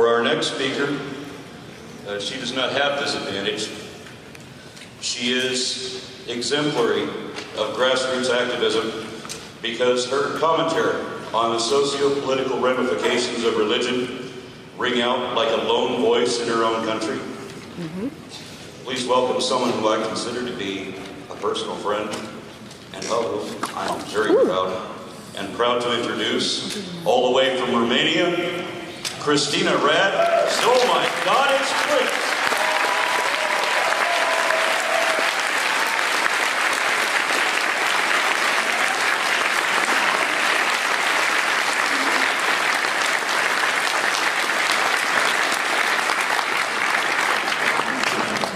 For our next speaker, she does not have this advantage. She is exemplary of grassroots activism because her commentary on the socio-political ramifications of religion ring out like a lone voice in her own country. Please welcome someone who I consider to be a personal friend and of whom I'm very proud to introduce, all the way from Romania, Christina Rad. Oh my God, it's great!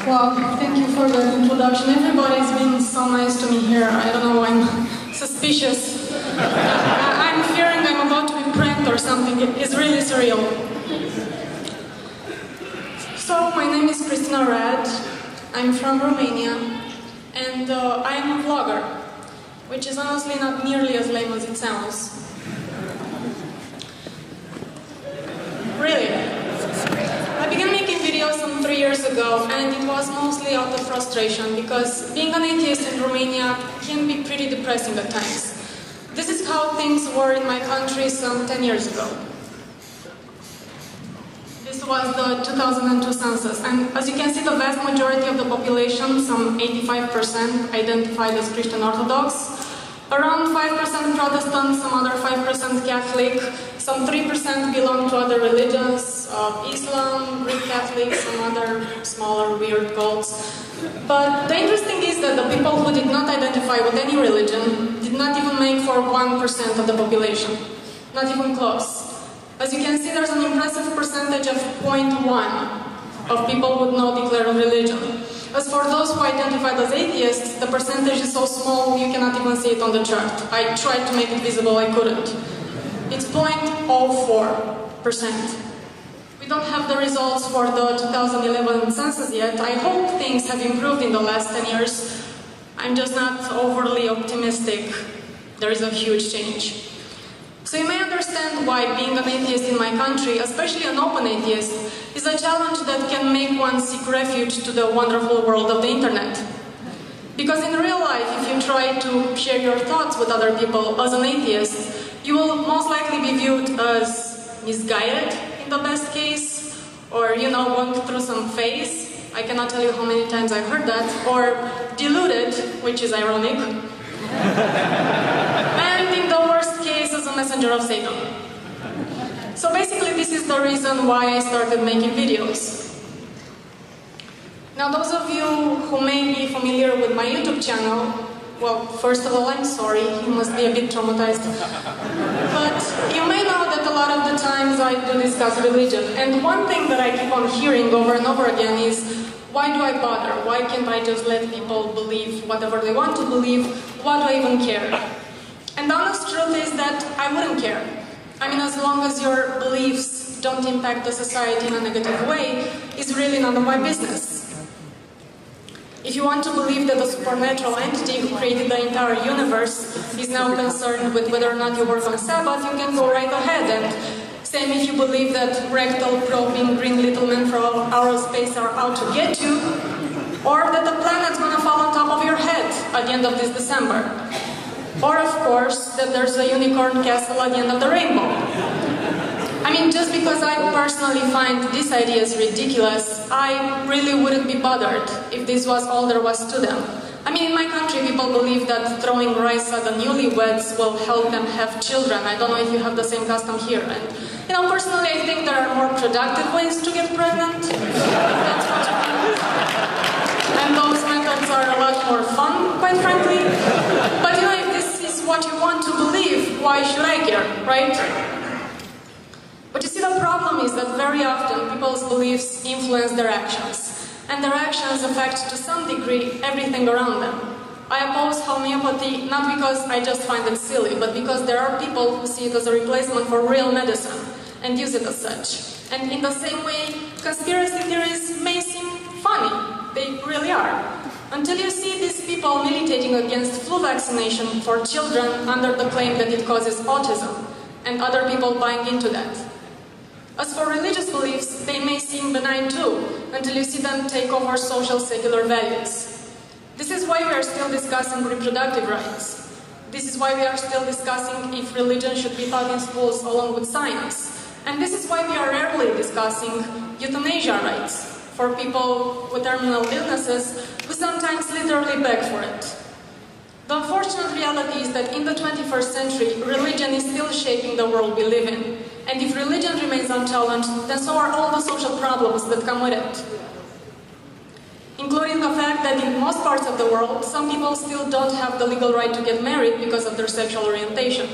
Well, thank you for the introduction. Everybody's been so nice to me here. I don't know, I'm suspicious. I'm fearing I'm about to be pranked or something. It's really surreal. So, my name is Christina Rad. I'm from Romania. And I'm a vlogger, which is honestly not nearly as lame as it sounds. Really. I began making videos some 3 years ago, and it was mostly out of frustration because being an atheist in Romania can be pretty depressing at times. This is how things were in my country some 10 years ago. This was the 2002 census, and as you can see, the vast majority of the population, some 85%, identified as Christian Orthodox, around 5% Protestant, some other 5% Catholic, some 3% belong to other religions, Islam, Greek Catholic, some other smaller weird cults. But the interesting is that the people who did not identify with any religion did not even make for 1% of the population. Not even close. As you can see, there's an impressive percentage of 0.1 of people with no declared religion. As for those who identified as atheists, the percentage is so small you cannot even see it on the chart. I tried to make it visible, I couldn't. It's 0.04%. We don't have the results for the 2011 census yet. I hope things have improved in the last 10 years. I'm just not overly optimistic. There is a huge change. So you may understand why being an atheist in my country, especially an open atheist, is a challenge that can make one seek refuge to the wonderful world of the internet. Because in real life, if you try to share your thoughts with other people as an atheist, you will most likely be viewed as misguided in the best case, or, you know, going through some phase. I cannot tell you how many times I've heard that, or deluded, which is ironic. And in the worst case, as a messenger of Satan. So basically, this is the reason why I started making videos. Now, those of you who may be familiar with my YouTube channel, well, first of all, I'm sorry, you must be a bit traumatized. But you may know that a lot of the times I do discuss religion, and one thing that I keep on hearing over and over again is, why do I bother? Why can't I just let people believe whatever they want to believe? Why do I even care? And the honest truth is that I wouldn't care. I mean, as long as your beliefs don't impact the society in a negative way, it's really none of my business. If you want to believe that the supernatural entity who created the entire universe is now concerned with whether or not you work on Sabbath, you can go right ahead. And same if you believe that rectal probing green little men from outer space are out to get you, or that the planet's gonna fall on top of your head at the end of this December. Or, of course, that there's a unicorn castle at the end of the rainbow. I mean, just because I personally find these ideas ridiculous, I really wouldn't be bothered if this was all there was to them. I mean, in my country, people believe that throwing rice at the newlyweds will help them have children. I don't know if you have the same custom here. And, you know, personally, I think there are more productive ways to get pregnant. That's what you mean. And those methods are a lot more fun, quite frankly. But, you know, if this is what you want to believe, why should I care, right? But you see, the problem is that very often people's beliefs influence their actions. And their actions affect, to some degree, everything around them. I oppose homeopathy not because I just find it silly, but because there are people who see it as a replacement for real medicine and use it as such. And in the same way, conspiracy theories may seem funny. They really are. Until you see these people militating against flu vaccination for children under the claim that it causes autism, and other people buying into that. As for religious beliefs, they may seem benign too, until you see them take over social secular values. This is why we are still discussing reproductive rights. This is why we are still discussing if religion should be taught in schools along with science. And this is why we are rarely discussing euthanasia rights for people with terminal illnesses who sometimes literally beg for it. The unfortunate reality is that in the 21st century, religion is still shaping the world we live in. And if religion remains unchallenged, then so are all the social problems that come with it. Including the fact that in most parts of the world, some people still don't have the legal right to get married because of their sexual orientation.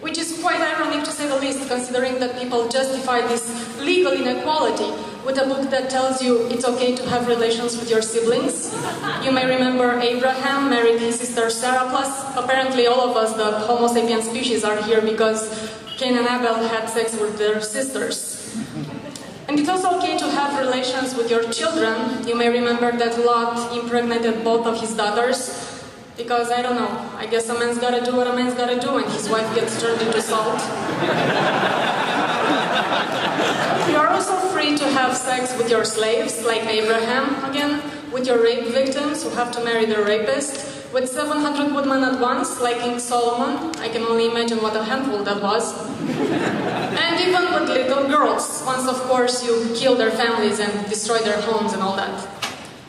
Which is quite ironic to say the least, considering that people justify this legal inequality with a book that tells you it's okay to have relations with your siblings. You may remember Abraham married his sister Sarah, plus apparently all of us, the Homo sapien species, are here because Cain and Abel had sex with their sisters. And it's also okay to have relations with your children. You may remember that Lot impregnated both of his daughters. Because, I don't know, I guess a man's gotta do what a man's gotta do when his wife gets turned into salt. You are also free to have sex with your slaves, like Abraham, again, with your rape victims who have to marry their rapist, with 700 woodmen at once, like King Solomon. I can only imagine what a handful that was. And even with little girls, once, of course, you kill their families and destroy their homes and all that.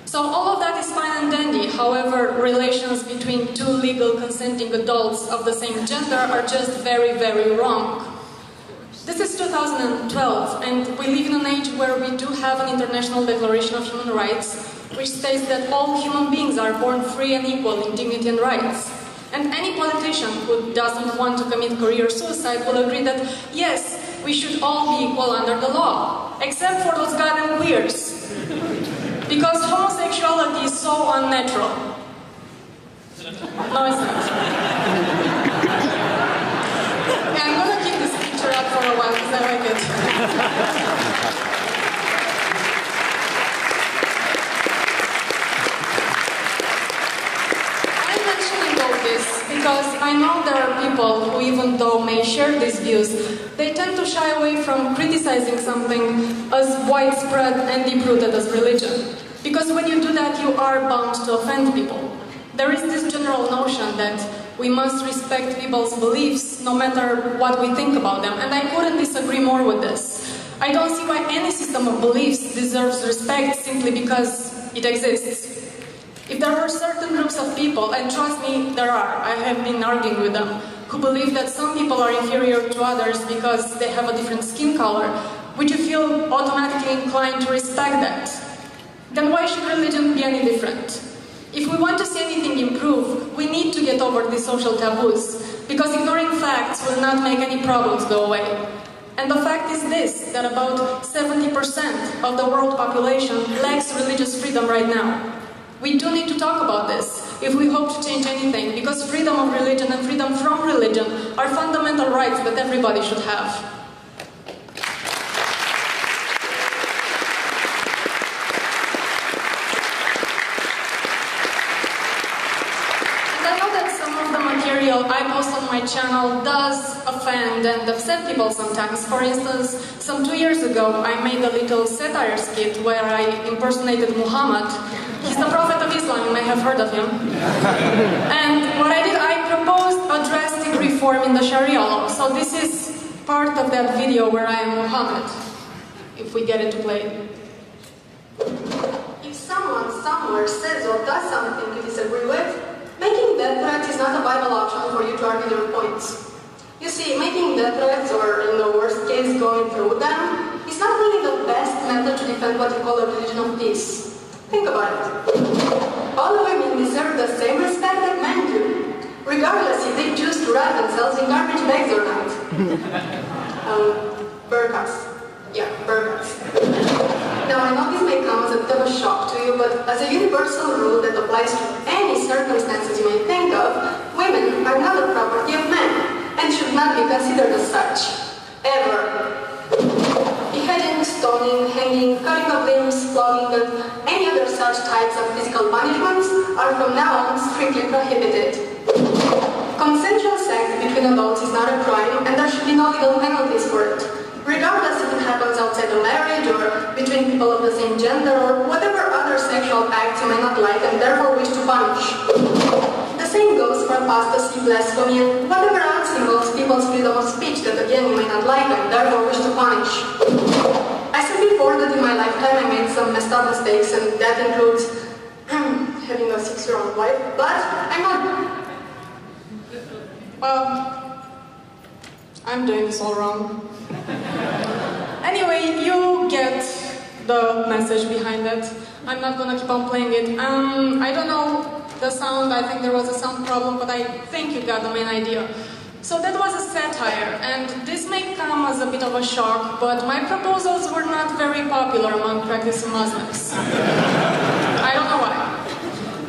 So all of that is fine and dandy. However, relations between two legal consenting adults of the same gender are just very, very wrong. This is 2012, and we live in an age where we do have an International Declaration of Human Rights, which states that all human beings are born free and equal in dignity and rights. And any politician who doesn't want to commit career suicide will agree that, yes, we should all be equal under the law, except for those goddamn queers. Because homosexuality is so unnatural. No, it's not. Yeah, I'm gonna keep this picture up for a while because I like it. I'm mentioning all this because I know there are people who, even though may share these views, they tend to shy away from criticizing something as widespread and deep-rooted as religion. Because when you do that, you are bound to offend people. There is this general notion that we must respect people's beliefs no matter what we think about them, and I couldn't disagree more with this. I don't see why any system of beliefs deserves respect simply because it exists. If there were certain groups of people, and trust me, there are, I have been arguing with them, who believe that some people are inferior to others because they have a different skin color, would you feel automatically inclined to respect that? Then why should religion be any different? If we want to see anything improve, we need to get over these social taboos, because ignoring facts will not make any problems go away. And the fact is this, that about 70% of the world population lacks religious freedom right now. We do need to talk about this if we hope to change anything, because freedom of religion and freedom from religion are fundamental rights that everybody should have. I post on my channel does offend and upset people sometimes. For instance, some 2 years ago, I made a little satire skit where I impersonated Muhammad. He's the Prophet of Islam, you may have heard of him. And what I did, I proposed a drastic reform in the Sharia law. So this is part of that video where I am Muhammad, if we get it to play. If someone somewhere says or does something you disagree with, making death threats is not a viable option for you to argue your points. You see, making death threats, or in the worst case, going through with them, is not really the best method to defend what you call a religion of peace. Think about it. All women deserve the same respect that men do, regardless if they choose to wrap themselves in garbage bags or not. Burqas. Yeah, burqas. Now, I know this may come as a bit of a shock to you, but as a universal rule that applies to any circumstances you may think of, women are not the property of men, and should not be considered as such. Ever. Beheading, stoning, hanging, cutting of limbs, flogging, and any other such types of physical punishments are from now on strictly prohibited. Consensual sex between adults is not a crime, and there should be no legal penalties for it. regardless if it happens outside of marriage or between people of the same gender or whatever other sexual acts you may not like and therefore wish to punish. The same goes for apostasy, blasphemy, and whatever else involves people's freedom of speech that again you may not like and therefore wish to punish. I said before that in my lifetime I made some messed up mistakes, and that includes having a 6-year-old wife, but I'm not... I'm doing this all wrong. Anyway, you get the message behind it. I'm not gonna keep on playing it. I don't know the sound, I think there was a sound problem, but I think you got the main idea. So that was a satire, and this may come as a bit of a shock, but my proposals were not very popular among practicing Muslims. I don't know why.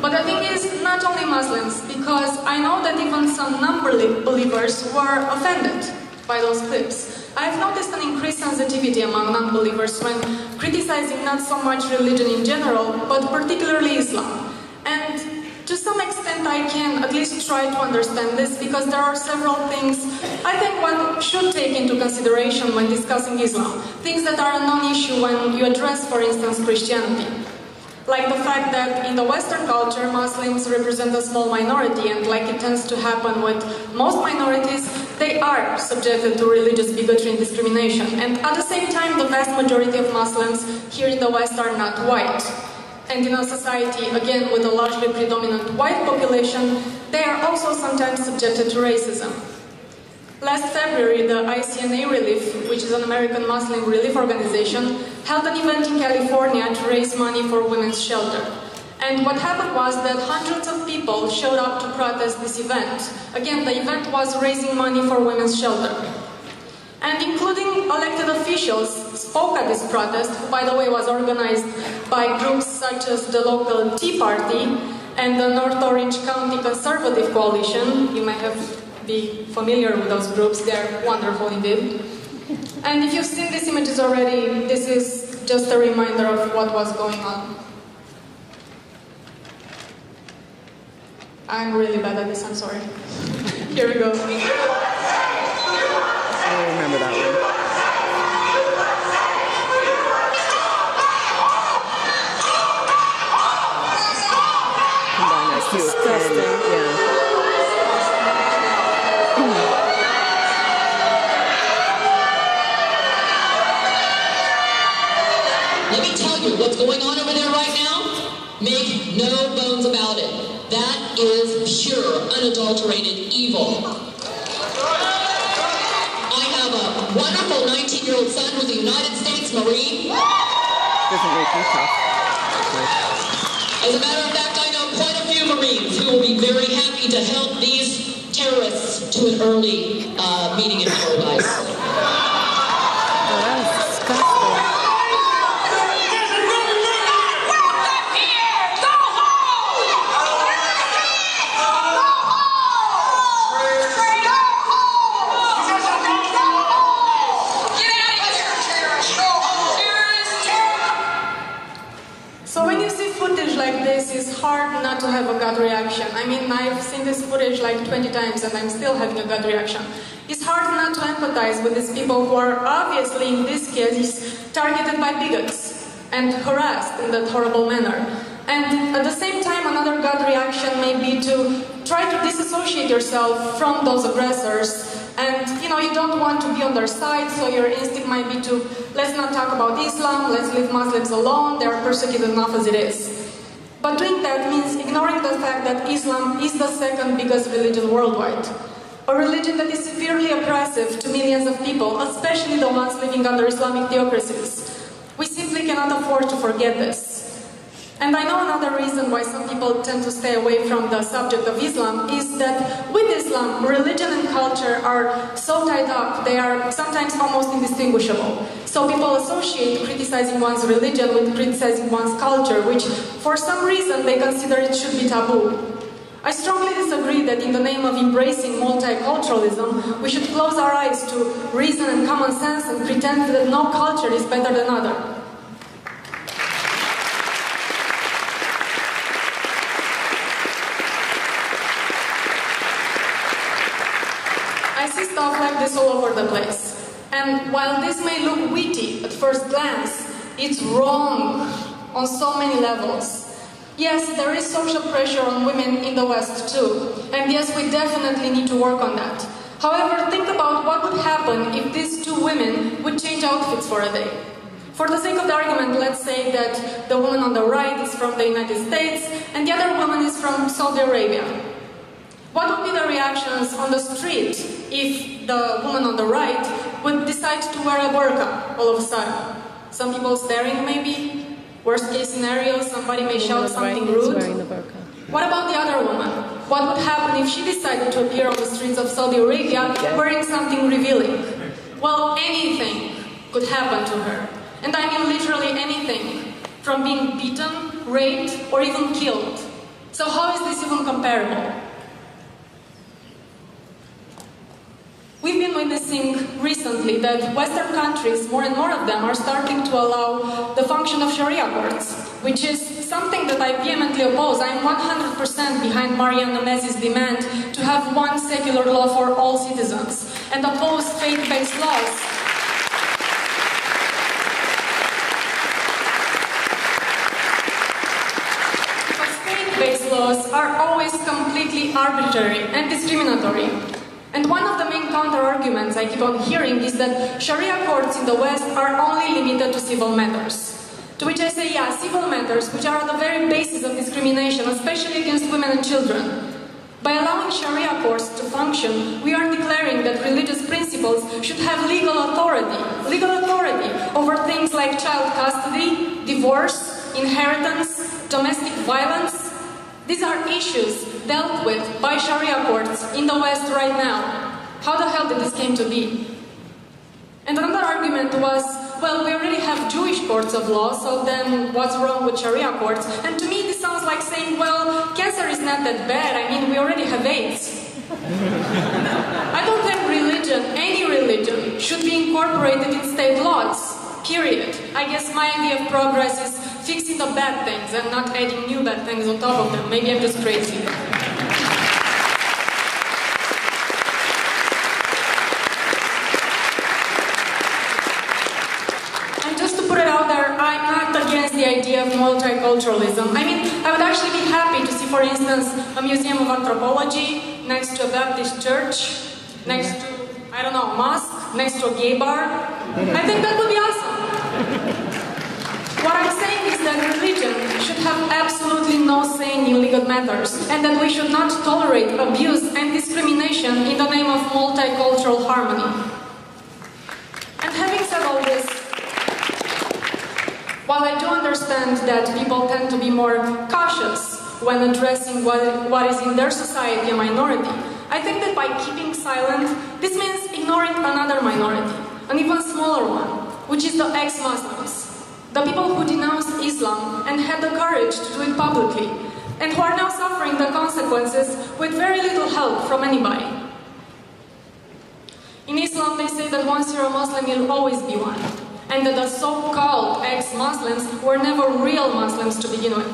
But the thing is, not only Muslims, because I know that even some non-believers were offended by those clips. I've noticed an increased sensitivity among non-believers when criticizing not so much religion in general, but particularly Islam. And to some extent I can at least try to understand this, because there are several things I think one should take into consideration when discussing Islam. Things that are a non-issue when you address, for instance, Christianity. Like the fact that in the Western culture, Muslims represent a small minority, and like it tends to happen with most minorities, they are subjected to religious bigotry and discrimination. And at the same time, the vast majority of Muslims here in the West are not white. And in a society, again, with a largely predominant white population, they are also sometimes subjected to racism. Last February, the ICNA Relief, which is an American Muslim relief organization, held an event in California to raise money for women's shelter. And what happened was that hundreds of people showed up to protest this event. Again, the event was raising money for women's shelter. And including elected officials spoke at this protest, who, by the way, was organized by groups such as the local Tea Party and the North Orange County Conservative Coalition. You may be familiar with those groups, they're wonderful indeed. And if you've seen these images already, this is just a reminder of what was going on. I'm really bad at this, I'm sorry. Here we go. I remember that one. Combine that disgusting. Yeah. Let me tell you what's going on over there right now. Make no bones about it. That is pure, unadulterated evil. I have a wonderful 19-year-old son who's a United States Marine. Doesn't make you tough. As a matter of fact, I know quite a few Marines who will be very happy to help these terrorists to an early meeting in paradise. Oh, that was disgusting. It's hard not to have a gut reaction. I mean, I've seen this footage like 20 times and I'm still having a gut reaction. It's hard not to empathize with these people who are obviously, in this case, targeted by bigots and harassed in that horrible manner. And at the same time, another gut reaction may be to try to disassociate yourself from those aggressors. And, you don't want to be on their side, so your instinct might be to, let's not talk about Islam, let's leave Muslims alone, they are persecuted enough as it is. But doing that means ignoring the fact that Islam is the second biggest religion worldwide. A religion that is severely oppressive to millions of people, especially the ones living under Islamic theocracies. We simply cannot afford to forget this. And I know another reason why some people tend to stay away from the subject of Islam is that with Islam, religion and culture are so tied up, they are sometimes almost indistinguishable. So people associate criticizing one's religion with criticizing one's culture, which for some reason they consider it should be taboo. I strongly disagree that in the name of embracing multiculturalism, we should close our eyes to reason and common sense and pretend that no culture is better than other. I see stuff like this all over the place. And while this may look witty at first glance, it's wrong on so many levels. Yes, there is social pressure on women in the West too, and yes, we definitely need to work on that. However, think about what would happen if these two women would change outfits for a day. For the sake of the argument, let's say that the woman on the right is from the United States and the other woman is from Saudi Arabia. What would be the reactions on the street if the woman on the right would decide to wear a burqa all of a sudden? Some people staring maybe? Worst case scenario, somebody may shout something rude. What about the other woman? What would happen if she decided to appear on the streets of Saudi Arabia wearing something revealing? Well, anything could happen to her. And I mean literally anything, from being beaten, raped, or even killed. So how is this even comparable? We've been witnessing recently that Western countries, more and more of them, are starting to allow the function of Sharia courts, which is something that I vehemently oppose. I'm 100% behind Mariam Nemezi's demand to have one secular law for all citizens and oppose faith-based laws. Faith-based laws are always completely arbitrary and discriminatory. And one of the main counter-arguments I keep on hearing is that Sharia courts in the West are only limited to civil matters. To which I say, yeah, civil matters, which are at the very basis of discrimination, especially against women and children. By allowing Sharia courts to function, we are declaring that religious principles should have legal authority over things like child custody, divorce, inheritance, domestic violence. These are issues dealt with by Sharia courts in the West right now. How the hell did this came to be? And another argument was, well, we already have Jewish courts of law, so then what's wrong with Sharia courts? And to me this sounds like saying, well, cancer is not that bad, I mean, we already have AIDS. I don't think religion, any religion, should be incorporated in state laws, period. I guess my idea of progress is fixing the bad things and not adding new bad things on top of them. Maybe I'm just crazy. And just to put it out there, I'm not against the idea of multiculturalism. I mean, I would actually be happy to see, for instance, a museum of anthropology next to a Baptist church, next to, I don't know, a mosque, next to a gay bar. I think that would be awesome. What I'm saying is that religion should have absolutely no say in legal matters, and that we should not tolerate abuse and discrimination in the name of multicultural harmony. And having said all this, while I do understand that people tend to be more cautious when addressing what is in their society a minority, I think that by keeping silent, this means ignoring another minority, an even smaller one, which is the ex-Muslims. The people who denounced Islam and had the courage to do it publicly, and who are now suffering the consequences with very little help from anybody. In Islam, they say that once you're a Muslim, you'll always be one, and that the so-called ex-Muslims were never real Muslims to begin with.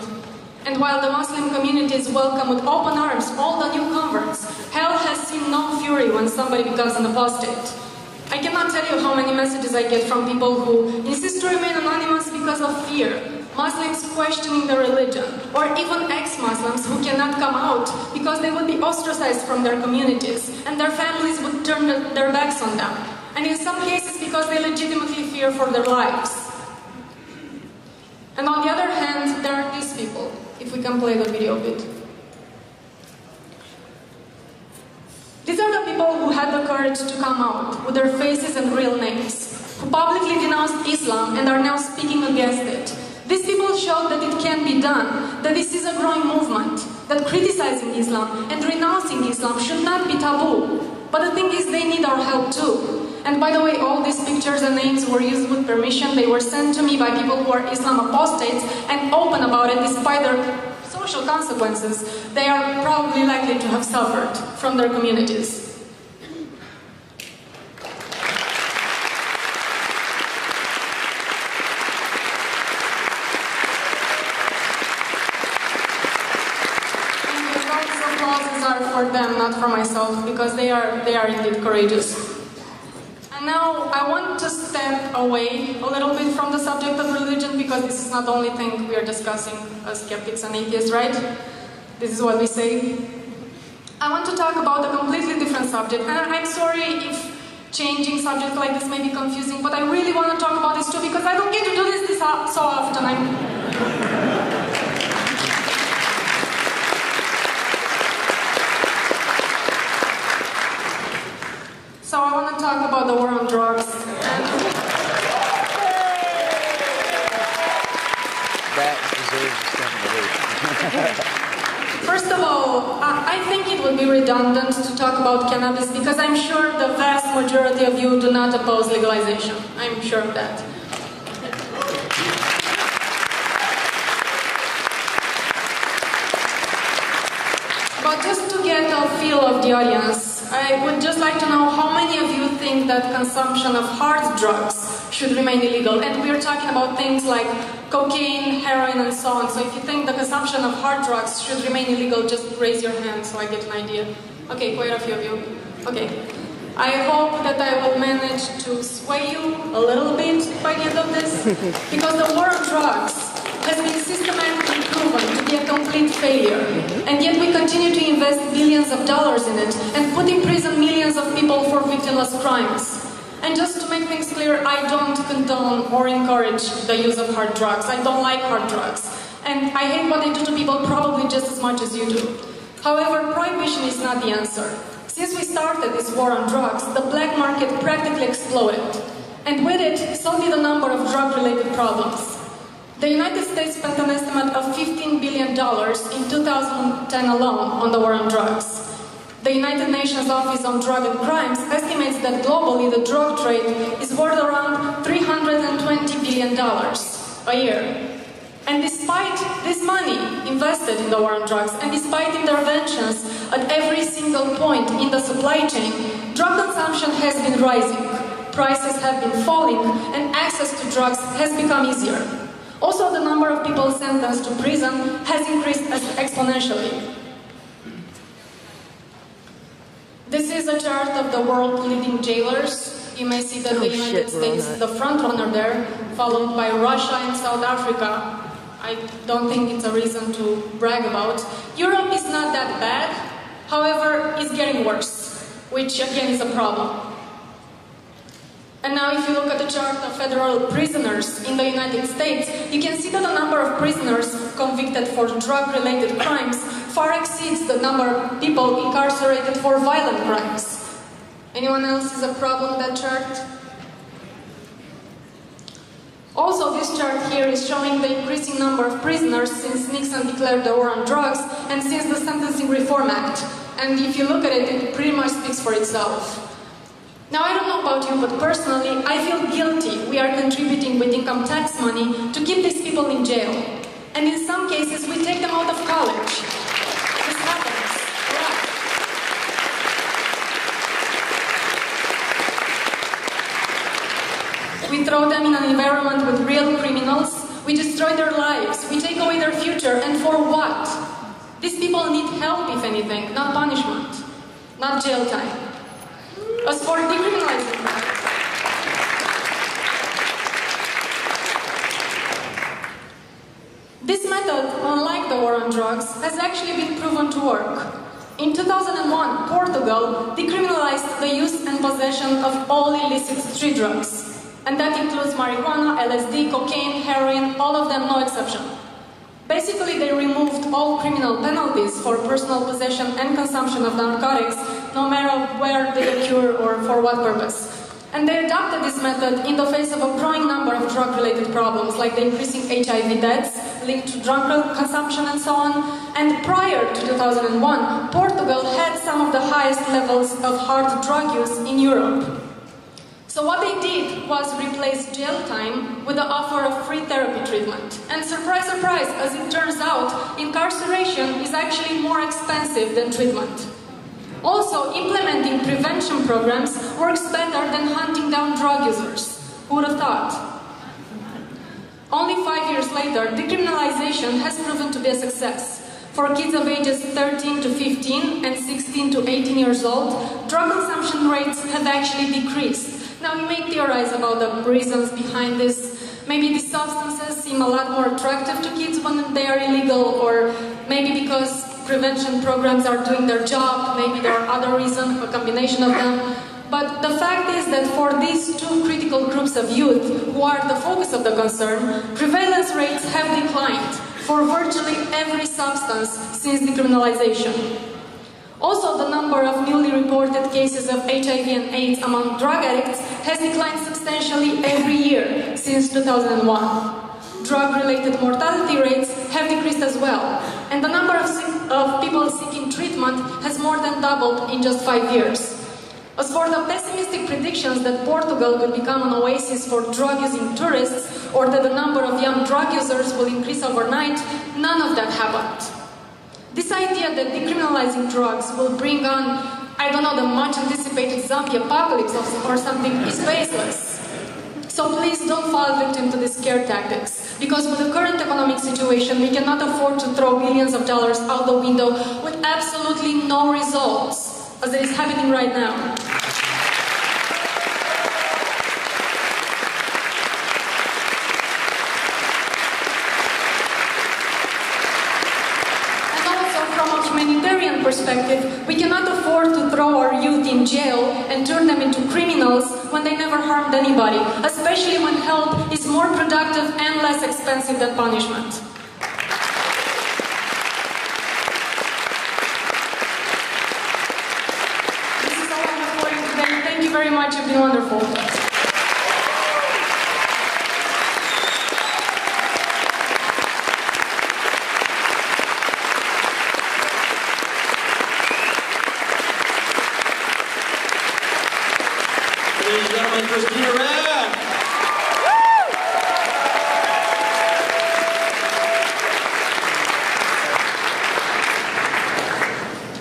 And while the Muslim community is welcome with open arms all the new converts, hell has seen no fury when somebody becomes an apostate. I cannot tell you how many messages I get from people who insist to remain anonymous because of fear, Muslims questioning their religion, or even ex-Muslims who cannot come out because they would be ostracized from their communities and their families would turn their backs on them, and in some cases because they legitimately fear for their lives. And on the other hand, there are these people, if we can play the video a bit. These are the people who had the courage to come out with their faces and real names, who publicly denounced Islam and are now speaking against it. These people showed that it can be done, that this is a growing movement, that criticizing Islam and renouncing Islam should not be taboo. But the thing is, they need our help too. And by the way, all these pictures and names were used with permission. They were sent to me by people who are Islam apostates and open about it despite their social consequences they are probably likely to have suffered from their communities. And these applauses are for them, not for myself, because they are indeed courageous. And Now, I want to step away a little bit from the subject of religion because this is not the only thing we are discussing as skeptics and atheists, right? This is what we say. I want to talk about a completely different subject, and I'm sorry if changing subjects like this may be confusing, but I really want to talk about this too because I don't get to do this so often. So I want to talk about the war on drugs. That deserves a second debate. First of all, I think it would be redundant to talk about cannabis because I'm sure the vast majority of you do not oppose legalization. I'm sure of that. But just to get a feel of the audience, I would just like to know how many of you think that consumption of hard drugs should remain illegal. And we're talking about things like cocaine, heroin, and so on. So if you think the consumption of hard drugs should remain illegal, just raise your hand so I get an idea. Okay, quite a few of you. Okay. I hope that I will manage to sway you a little bit by the end of this, because the war on drugs has been systematically proven to be a complete failure, and yet we continue to invest billions of dollars in it and put in prison millions of people for victimless crimes. And just to make things clear, I don't condone or encourage the use of hard drugs. I don't like hard drugs, and I hate what they do to people probably just as much as you do. However, prohibition is not the answer. Since we started this war on drugs, the black market practically exploded, and with it, so did a number of drug-related problems. The United States spent an estimate of $15 billion in 2010 alone on the war on drugs. The United Nations Office on Drug and Crimes estimates that globally the drug trade is worth around $320 billion a year. And despite this money invested in the war on drugs, and despite interventions at every single point in the supply chain, drug consumption has been rising, prices have been falling, and access to drugs has become easier. Also, the number of people sentenced to prison has increased exponentially. This is a chart of the world leading jailers. You may see that the United States is the front runner there, followed by Russia and South Africa. I don't think it's a reason to brag about. Europe is not that bad, however, it's getting worse, which again is a problem. And now if you look at the chart of federal prisoners in the United States, you can see that the number of prisoners convicted for drug-related crimes far exceeds the number of people incarcerated for violent crimes. Anyone else is a problem with that chart? Also, this chart here is showing the increasing number of prisoners since Nixon declared the war on drugs and since the Sentencing Reform Act. And if you look at it, it pretty much speaks for itself. Now, I don't know about you, but personally, I feel guilty we are contributing with income tax money to keep these people in jail. And in some cases, we take them out of college. This happens. Yeah. We throw them in an environment with real criminals, we destroy their lives, we take away their future, and for what? These people need help, if anything, not punishment, not jail time. As for decriminalizing them, this method, unlike the war on drugs, has actually been proven to work. In 2001, Portugal decriminalized the use and possession of all illicit street drugs. And that includes marijuana, LSD, cocaine, heroin, all of them, no exception. Basically, they removed all criminal penalties for personal possession and consumption of narcotics, no matter where they occur or for what purpose. And they adopted this method in the face of a growing number of drug-related problems, like the increasing HIV deaths linked to drug consumption and so on. And prior to 2001, Portugal had some of the highest levels of hard drug use in Europe. So what they did was replace jail time with the offer of free therapy treatment. And surprise, surprise, as it turns out, incarceration is actually more expensive than treatment. Also, implementing prevention programs works better than hunting down drug users. Who would have thought? Only 5 years later, decriminalization has proven to be a success. For kids of ages 13 to 15 and 16 to 18 years old, drug consumption rates have actually decreased. Now, you may theorize about the reasons behind this. Maybe these substances seem a lot more attractive to kids when they are illegal, or maybe because prevention programs are doing their job, maybe there are other reasons, a combination of them. But the fact is that for these two critical groups of youth, who are the focus of the concern, prevalence rates have declined for virtually every substance since decriminalization. Also, the number of newly reported cases of HIV and AIDS among drug addicts has declined substantially every year since 2001. Drug-related mortality rates have decreased as well, and the number of people seeking treatment has more than doubled in just 5 years. As for the pessimistic predictions that Portugal will become an oasis for drug-using tourists, or that the number of young drug users will increase overnight, none of that happened. This idea that decriminalizing drugs will bring on, I don't know, the much-anticipated zombie apocalypse or something is baseless. So please don't fall victim to these scare tactics, because with the current economic situation, we cannot afford to throw billions of dollars out the window with absolutely no results, as it is happening right now. Humanitarian perspective, we cannot afford to throw our youth in jail and turn them into criminals when they never harmed anybody, especially when help is more productive and less expensive than punishment. This is all I have for you today. Thank you very much. You've been wonderful.